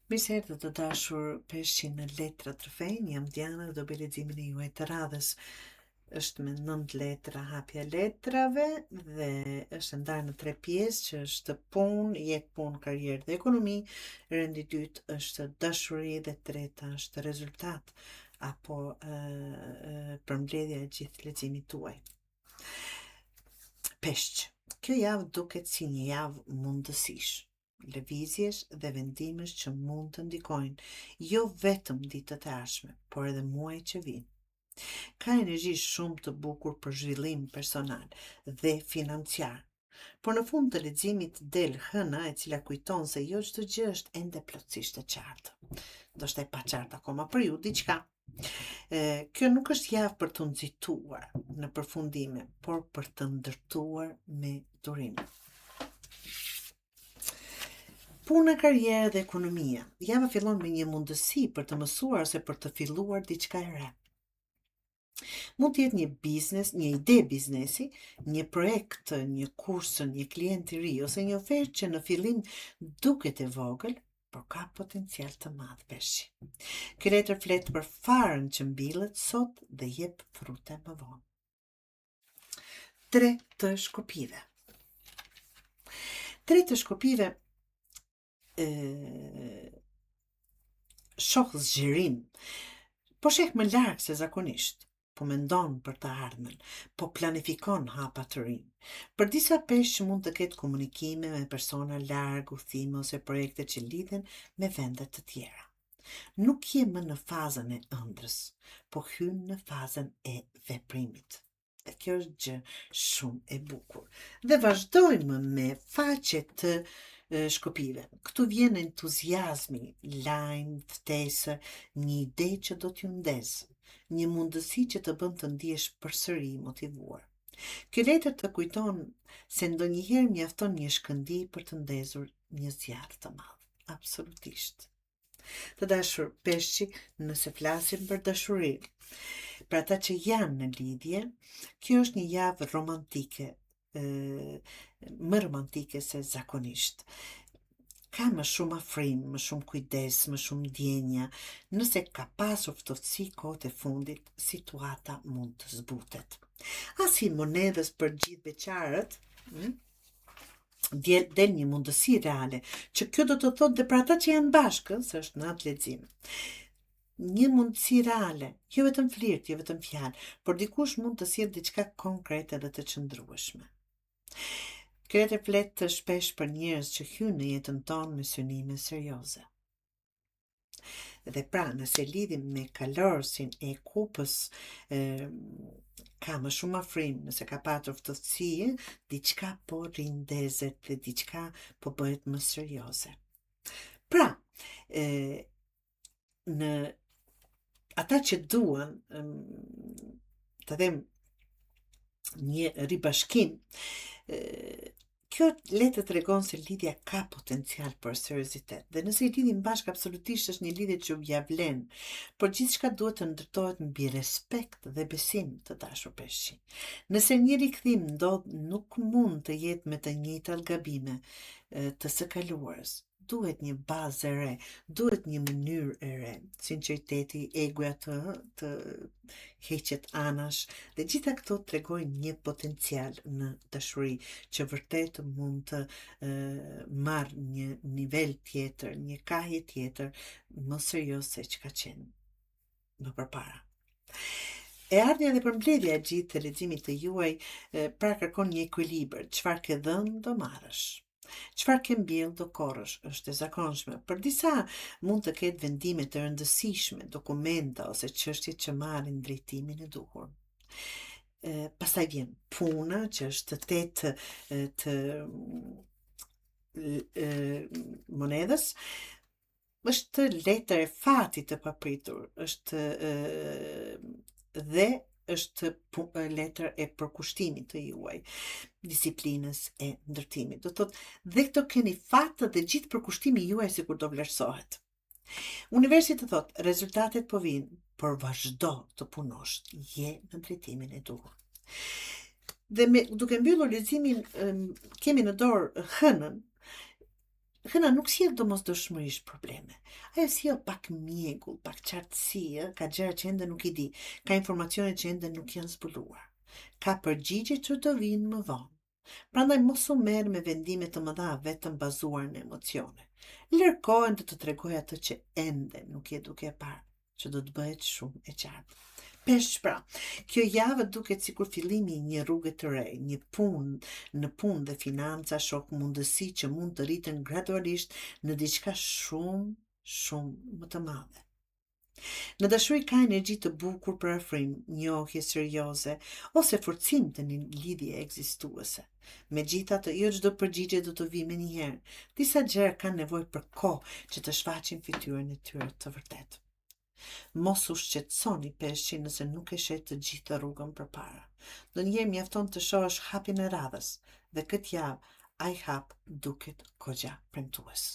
Mirë se erdhët të dashur peshqi në letra të rrëfejnë, jam Diana dhe do bëj leximin e juaj të radhës. Është me 9 letra hapja letrave dhe është ndarë në 3 pjesë që është punë, jetë punë, karrierë dhe ekonomi. Rëndi i dytë është dashuri dhe treta është rezultat apo përmbledhja e gjithë leximit tuaj. Peshq. Kjo javë duket si një javë mundësish, lëvizjesh dhe vendimesh që mund të ndikojnë jo vetëm ditët e ardhshme, por edhe muaj që vijnë. Ka energji shumë të bukur për zhvillim personal dhe financiar. Por në fund të leximit del hëna e cila kujton se jo çdo gjë është ende plotësisht e qartë. Ndoshta e paqartë akoma për ju diçka. Kjo nuk është javë për të nxituar në përfundime, por për të ndërtuar me durim. Puna, karriera dhe ekonomia. Java fillon me një mundësi për të mësuar ose për të filluar diçka e re. Mund të jetë një biznes, një ide biznesi, një projekt, një kurs, një klient i ri ose një ofertë që në fillim duket e vogël, por ka potencial të madh peshqi. Ky letër flet për farën që mbillet sot dhe jep frute më vonë. 3 të shkopive. 3 të shkopive shoh zgjerim, po sheh më larg se zakonisht, po mendon për të ardhmen, po planifikon hapa të rinj. Për disa peshq mund të ketë komunikime me persona larg, udhime ose projekte që lidhen me vende të tjera. Nuk je më në fazën e ëndrrës, po hyn në fazën e veprimit. Dhe kjo është gjë shumë e bukur. Dhe vazhdojmë me faqet të shkopive. Këtu vjen entuziazmi, lajm, ftesë, një ide që do t'ju ndezë, një mundësi që të bën të ndihesh përsëri motivuar. Kjo letër të kujton se ndonjëherë mjafton një shkëndij për të ndezur një zjarr të madh. Absolutisht. Të dashur peshqi, nëse flasim për dashuri, për ata që janë në lidhje, kjo është një javë romantike, më romantike se zakonisht. Ka më shumë afrim, më shumë kujdes, më shumë ndjenja. Nëse ka pasur ftofësi kohët e fundit, situata mund të zbutet. As i monedhës për gjithë beqarët, del një mundësi reale, që kjo do të thotë dhe për ata që janë bashkë, se është në atë lexim. Një mundësi reale, jo vetëm flirt, jo vetëm fjalë, por dikush mund të sjellë diçka konkrete dhe të qëndrueshme. Kjo letër flet shpesh për njerëz që hynë në jetën tonë me synime serioze. Dhe pra, nëse lidhim me kalorësin e kupës, ka më shumë afrim, nëse ka patur ftofësi, diçka po rindezet dhe diçka po bëhet më serioze. Pra, në ata që duan të them një ribashkim, kjo letër tregon se lidhja ka potencial për seriozitet. Dhe nëse i lidhim bashkë, absolutisht është një lidhje që ja vlen, por gjithçka duhet të ndërtohet mbi respekt dhe besim, të dashur peshqi. Nëse një rikthim ndodh, nuk mund të jetë me të njëjtat gabime të së kaluarës. Duhet një bazë e re, duhet një mënyrë e re, sinqeriteti, egoja të heqet anash, dhe gjitha këto tregojnë një potencial në dashuri që vërtet mund të marrë një nivel tjetër, një kahje tjetër, më serioz se që ka qenë më përpara. E ardhja dhe përmbledhja e gjithë të leximit të juaj pra kërkon një ekuilibër, çfarë ke dhënë do marrësh. Çfarë ke mbjell do korrësh, është e zakonshme. Për disa mund të ketë vendime të rëndësishme, dokumenta ose çështje që marrin drejtimin e duhur. Pastaj vjen puna, që është tetë të monedhës, është letër e fatit të papritur, është dhe është letër e përkushtimit të juaj, disiplinës e ndërtimit. Do thotë, dhe këto keni fat dhe gjithë përkushtimi juaj sikur do vlerësohet. Universi të thotë, rezultatet po vinë, por vazhdo të punosh, je në drejtimin e duhur. Dhe duke mbyllur leximin, kemi në dorë hënën, Hëna nuk sjell domosdoshmërisht probleme. Ajo sjell pak mjegull, pak qartësi, ka gjëra që ende nuk i di, ka informacione që ende nuk janë zbuluar. Ka përgjigje që të vinë më vonë. Prandaj mos u merr me vendime të mëdha vetëm bazuar në emocione. Lër kohën të tregoj atë që ende nuk je duke e parë, që do të bëhet shumë e qartë. Pesh pra, kjo javë duket sikur fillimi i një rruge të re, një punë dhe financa, shok mundësi që mund të rriten gradualisht në diçka shumë, shumë më të madhe. Në dashuri ka energji të bukur për afrim, njohje serioze ose forcim të një lidhje ekzistuese. Megjithatë, jo çdo përgjigje do të vijë menjëherë. Disa gjëra kanë nevojë për kohë që të shfaqin fytyrën e tyre të vërtetë. Mos u shqetësoni peshqi nëse nuk e shet të gjithë rrugën përpara. Ndonjëherë mjafton të shohësh hapjen e radhës dhe këtë javë ai hap duket goxha premtues.